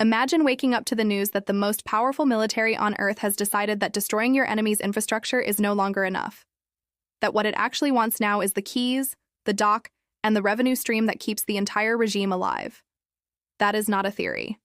Imagine waking up to the news that the most powerful military on Earth has decided that destroying your enemy's infrastructure is no longer enough. That what it actually wants now is the keys, the dock, and the revenue stream that keeps the entire regime alive. That is not a theory.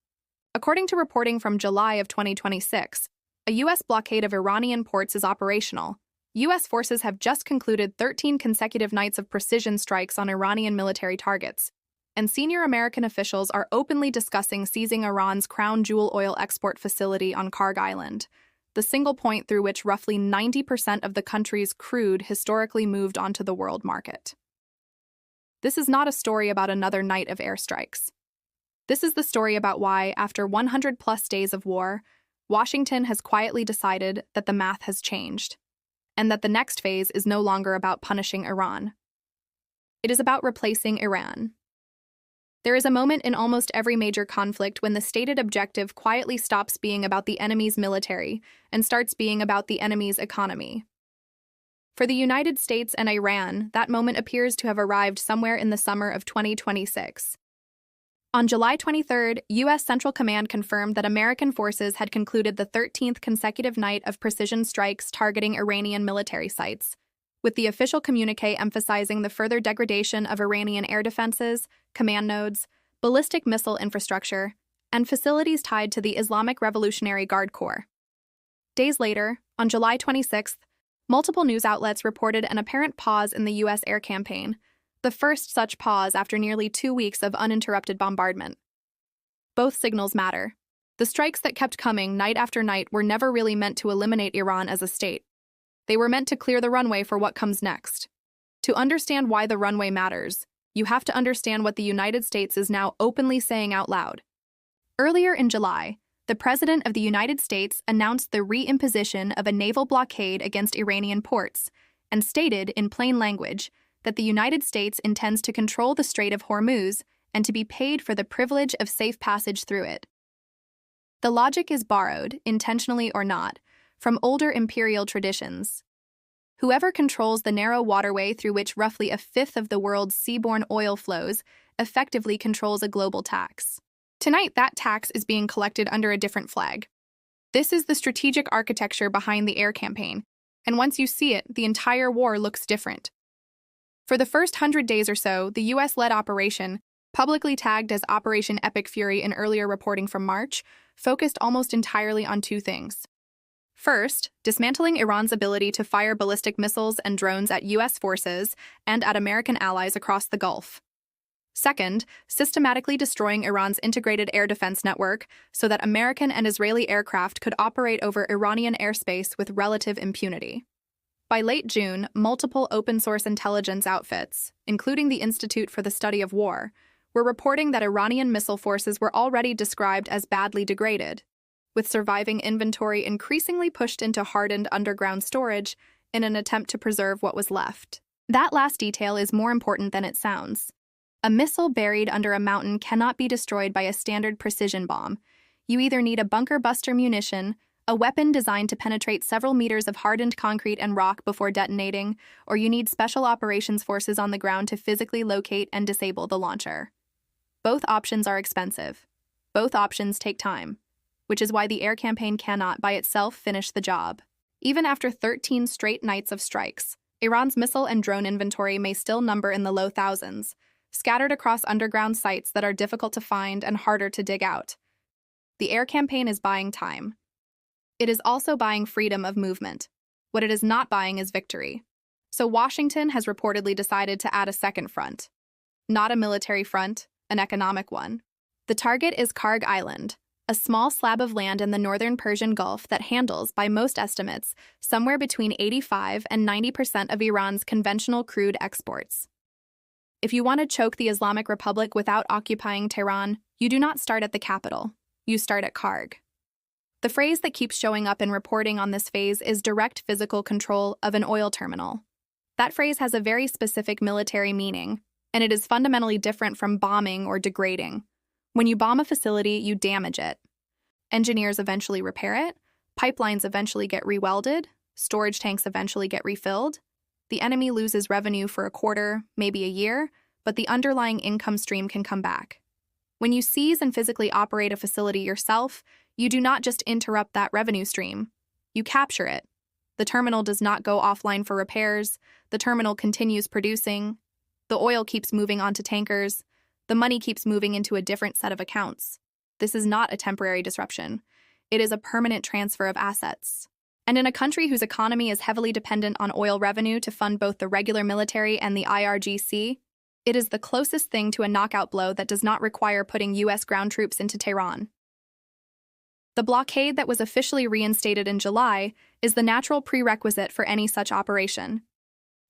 According to reporting from July of 2026, a U.S. blockade of Iranian ports is operational. U.S. forces have just concluded 13 consecutive nights of precision strikes on Iranian military targets, and senior American officials are openly discussing seizing Iran's crown jewel oil export facility on Karg Island, the single point through which roughly 90% of the country's crude historically moved onto the world market. This is not a story about another night of airstrikes. This is the story about why, after 100-plus days of war, Washington has quietly decided that the math has changed, and that the next phase is no longer about punishing Iran. It is about replacing Iran. There is a moment in almost every major conflict when the stated objective quietly stops being about the enemy's military and starts being about the enemy's economy. For the United States and Iran, that moment appears to have arrived somewhere in the summer of 2026. On July 23rd, U.S. Central Command confirmed that American forces had concluded the 13th consecutive night of precision strikes targeting Iranian military sites, with the official communique emphasizing the further degradation of Iranian air defenses, command nodes, ballistic missile infrastructure, and facilities tied to the Islamic Revolutionary Guard Corps. Days later, on July 26th, multiple news outlets reported an apparent pause in the U.S. air campaign, the first such pause after nearly 2 weeks of uninterrupted bombardment. Both signals matter. The strikes that kept coming night after night were never really meant to eliminate Iran as a state. They were meant to clear the runway for what comes next. To understand why the runway matters, you have to understand what the United States is now openly saying out loud. Earlier in July, the President of the United States announced the reimposition of a naval blockade against Iranian ports and stated in plain language that the United States intends to control the Strait of Hormuz and to be paid for the privilege of safe passage through it. The logic is borrowed, intentionally or not, from older imperial traditions. Whoever controls the narrow waterway through which roughly a fifth of the world's seaborne oil flows effectively controls a global tax. Tonight, that tax is being collected under a different flag. This is the strategic architecture behind the air campaign, and once you see it, the entire war looks different. For the first 100 days or so, the U.S.-led operation, publicly tagged as Operation Epic Fury in earlier reporting from March, focused almost entirely on two things. First, dismantling Iran's ability to fire ballistic missiles and drones at U.S. forces and at American allies across the Gulf. Second, systematically destroying Iran's integrated air defense network so that American and Israeli aircraft could operate over Iranian airspace with relative impunity. By late June, multiple open-source intelligence outfits, including the Institute for the Study of War, were reporting that Iranian missile forces were already described as badly degraded, with surviving inventory increasingly pushed into hardened underground storage in an attempt to preserve what was left. That last detail is more important than it sounds. A missile buried under a mountain cannot be destroyed by a standard precision bomb. You either need a bunker-buster munition, a weapon designed to penetrate several meters of hardened concrete and rock before detonating, or you need special operations forces on the ground to physically locate and disable the launcher. Both options are expensive. Both options take time, which is why the air campaign cannot by itself finish the job. Even after 13 straight nights of strikes, Iran's missile and drone inventory may still number in the low thousands, scattered across underground sites that are difficult to find and harder to dig out. The air campaign is buying time. It is also buying freedom of movement. What it is not buying is victory. So Washington has reportedly decided to add a second front. Not a military front, an economic one. The target is Karg Island, a small slab of land in the northern Persian Gulf that handles, by most estimates, somewhere between 85 and 90% of Iran's conventional crude exports. If you want to choke the Islamic Republic without occupying Tehran, you do not start at the capital. You start at Karg. The phrase that keeps showing up in reporting on this phase is direct physical control of an oil terminal. That phrase has a very specific military meaning, and it is fundamentally different from bombing or degrading. When you bomb a facility, you damage it. Engineers eventually repair it, pipelines eventually get rewelded, storage tanks eventually get refilled. The enemy loses revenue for a quarter, maybe a year, but the underlying income stream can come back. When you seize and physically operate a facility yourself, you do not just interrupt that revenue stream, you capture it. The terminal does not go offline for repairs, the terminal continues producing, the oil keeps moving onto tankers, the money keeps moving into a different set of accounts. This is not a temporary disruption. It is a permanent transfer of assets. And in a country whose economy is heavily dependent on oil revenue to fund both the regular military and the IRGC, it is the closest thing to a knockout blow that does not require putting U.S. ground troops into Tehran. The blockade that was officially reinstated in July is the natural prerequisite for any such operation.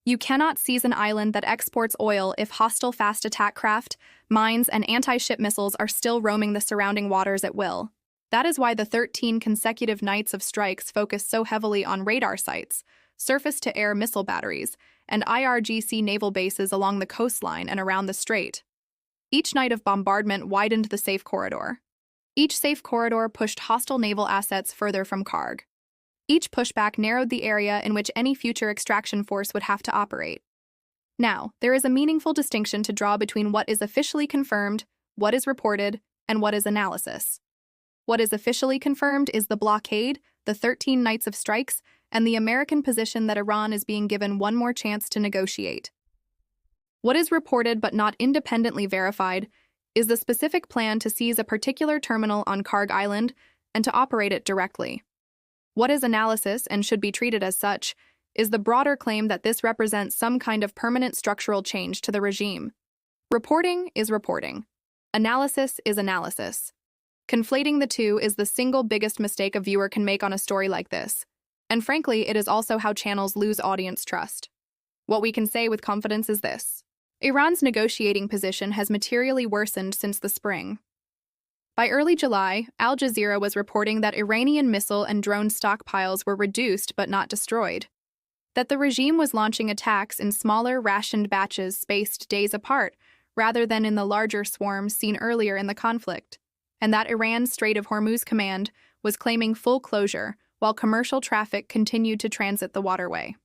You cannot seize an island that exports oil if hostile fast attack craft, mines, and anti-ship missiles are still roaming the surrounding waters at will. That is why the 13 consecutive nights of strikes focus so heavily on radar sites, surface-to-air missile batteries, and IRGC naval bases along the coastline and around the strait. Each night of bombardment widened the safe corridor. Each safe corridor pushed hostile naval assets further from Karg. Each pushback narrowed the area in which any future extraction force would have to operate. Now, there is a meaningful distinction to draw between what is officially confirmed, what is reported, and what is analysis. What is officially confirmed is the blockade, the 13 nights of strikes, and the American position that Iran is being given one more chance to negotiate. What is reported but not independently verified is the specific plan to seize a particular terminal on Karg Island and to operate it directly. What is analysis, and should be treated as such, is the broader claim that this represents some kind of permanent structural change to the regime. Reporting is reporting. Analysis is analysis. Conflating the two is the single biggest mistake a viewer can make on a story like this. And frankly, it is also how channels lose audience trust. What we can say with confidence is this: Iran's negotiating position has materially worsened since the spring. By early July, Al Jazeera was reporting that Iranian missile and drone stockpiles were reduced but not destroyed, that the regime was launching attacks in smaller, rationed batches spaced days apart rather than in the larger swarms seen earlier in the conflict, and that Iran's Strait of Hormuz command was claiming full closure while commercial traffic continued to transit the waterway.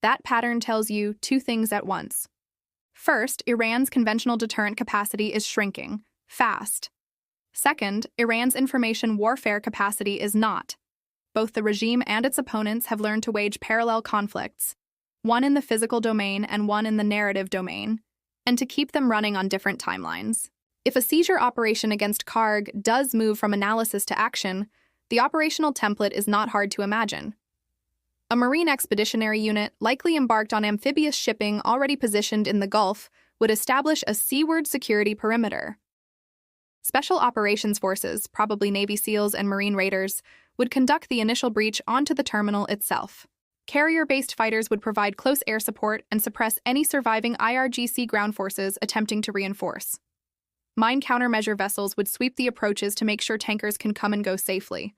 That pattern tells you two things at once. First, Iran's conventional deterrent capacity is shrinking, fast. Second, Iran's information warfare capacity is not. Both the regime and its opponents have learned to wage parallel conflicts, one in the physical domain and one in the narrative domain, and to keep them running on different timelines. If a seizure operation against Karg does move from analysis to action, the operational template is not hard to imagine. A Marine Expeditionary Unit, likely embarked on amphibious shipping already positioned in the Gulf, would establish a seaward security perimeter. Special Operations Forces, probably Navy SEALs and Marine Raiders, would conduct the initial breach onto the terminal itself. Carrier-based fighters would provide close air support and suppress any surviving IRGC ground forces attempting to reinforce. Mine countermeasure vessels would sweep the approaches to make sure tankers can come and go safely.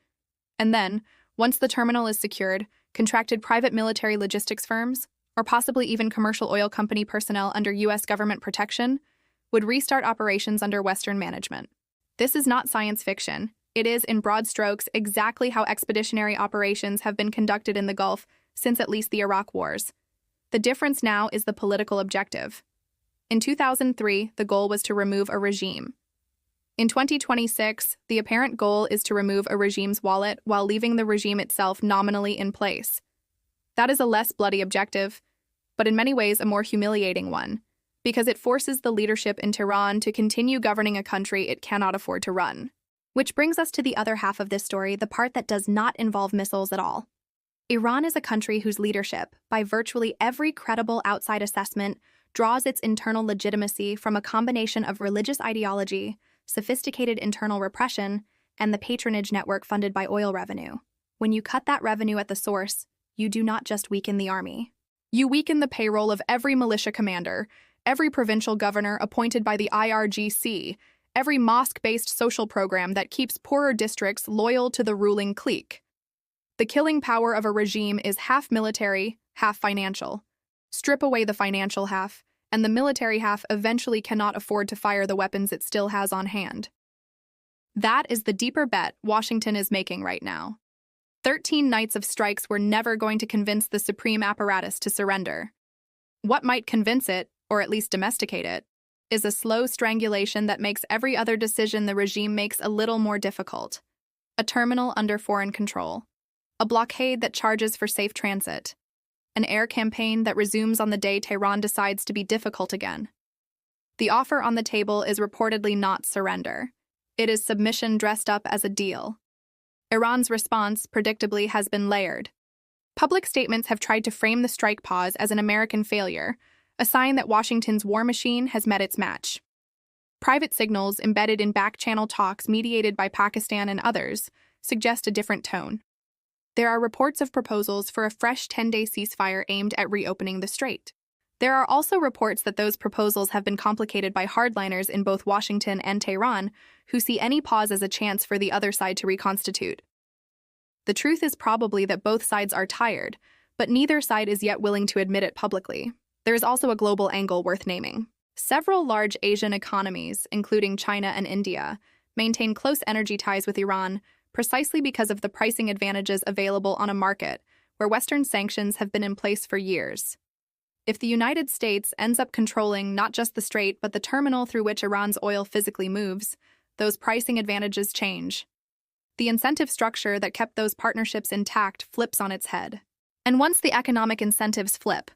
And then, once the terminal is secured, contracted private military logistics firms, or possibly even commercial oil company personnel under U.S. government protection, would restart operations under Western management. This is not science fiction. It is, in broad strokes, exactly how expeditionary operations have been conducted in the Gulf since at least the Iraq Wars. The difference now is the political objective. In 2003, the goal was to remove a regime. In 2026, the apparent goal is to remove a regime's wallet while leaving the regime itself nominally in place. That is a less bloody objective, but in many ways a more humiliating one, because it forces the leadership in Tehran to continue governing a country it cannot afford to run. Which brings us to the other half of this story, the part that does not involve missiles at all. Iran is a country whose leadership, by virtually every credible outside assessment, draws its internal legitimacy from a combination of religious ideology, sophisticated internal repression, and the patronage network funded by oil revenue. When you cut that revenue at the source, you do not just weaken the army. You weaken the payroll of every militia commander, every provincial governor appointed by the IRGC, every mosque-based social program that keeps poorer districts loyal to the ruling clique. The killing power of a regime is half military, half financial. Strip away the financial half, and the military half eventually cannot afford to fire the weapons it still has on hand. That is the deeper bet Washington is making right now. 13 nights of strikes were never going to convince the supreme apparatus to surrender. What might convince it, or at least domesticate it, is a slow strangulation that makes every other decision the regime makes a little more difficult. A terminal under foreign control. A blockade that charges for safe transit. An air campaign that resumes on the day Tehran decides to be difficult again. The offer on the table is reportedly not surrender. It is submission dressed up as a deal. Iran's response, predictably, has been layered. Public statements have tried to frame the strike pause as an American failure, a sign that Washington's war machine has met its match. Private signals embedded in back-channel talks mediated by Pakistan and others suggest a different tone. There are reports of proposals for a fresh 10-day ceasefire aimed at reopening the strait. There are also reports that those proposals have been complicated by hardliners in both Washington and Tehran, who see any pause as a chance for the other side to reconstitute. The truth is probably that both sides are tired, but neither side is yet willing to admit it publicly. There is also a global angle worth naming. Several large Asian economies, including China and India, maintain close energy ties with Iran precisely because of the pricing advantages available on a market where Western sanctions have been in place for years. If the United States ends up controlling not just the strait but the terminal through which Iran's oil physically moves, those pricing advantages change. The incentive structure that kept those partnerships intact flips on its head. And once the economic incentives flip,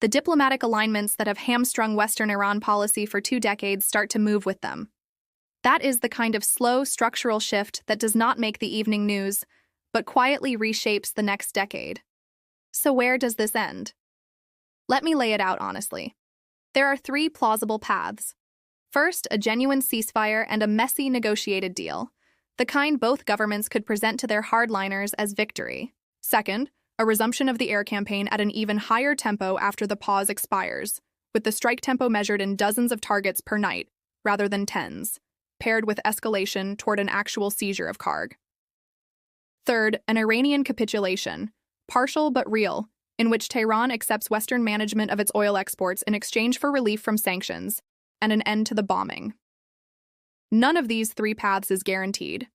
the diplomatic alignments that have hamstrung Western Iran policy for 2 decades start to move with them. That is the kind of slow structural shift that does not make the evening news, but quietly reshapes the next decade. So where does this end? Let me lay it out honestly. There are 3 plausible paths. First, a genuine ceasefire and a messy negotiated deal, the kind both governments could present to their hardliners as victory. Second, a resumption of the air campaign at an even higher tempo after the pause expires, with the strike tempo measured in dozens of targets per night, rather than tens, paired with escalation toward an actual seizure of Karg. Third, an Iranian capitulation, partial but real, in which Tehran accepts Western management of its oil exports in exchange for relief from sanctions, and an end to the bombing. None of these 3 paths is guaranteed.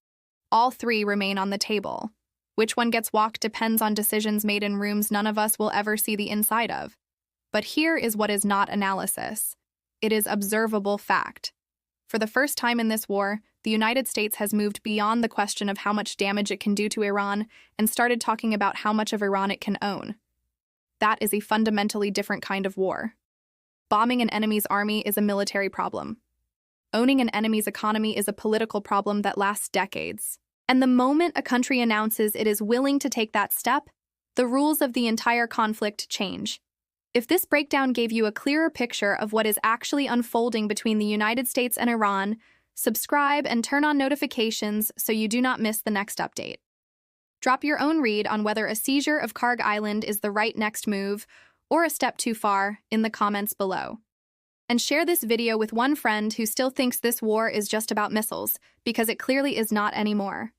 All 3 remain on the table. Which one gets walked depends on decisions made in rooms none of us will ever see the inside of. But here is what is not analysis. It is observable fact. For the first time in this war, the United States has moved beyond the question of how much damage it can do to Iran and started talking about how much of Iran it can own. That is a fundamentally different kind of war. Bombing an enemy's army is a military problem. Owning an enemy's economy is a political problem that lasts decades. And the moment a country announces it is willing to take that step, the rules of the entire conflict change. If this breakdown gave you a clearer picture of what is actually unfolding between the United States and Iran, subscribe and turn on notifications so you do not miss the next update. Drop your own read on whether a seizure of Karg Island is the right next move or a step too far in the comments below. And share this video with one friend who still thinks this war is just about missiles, because it clearly is not anymore.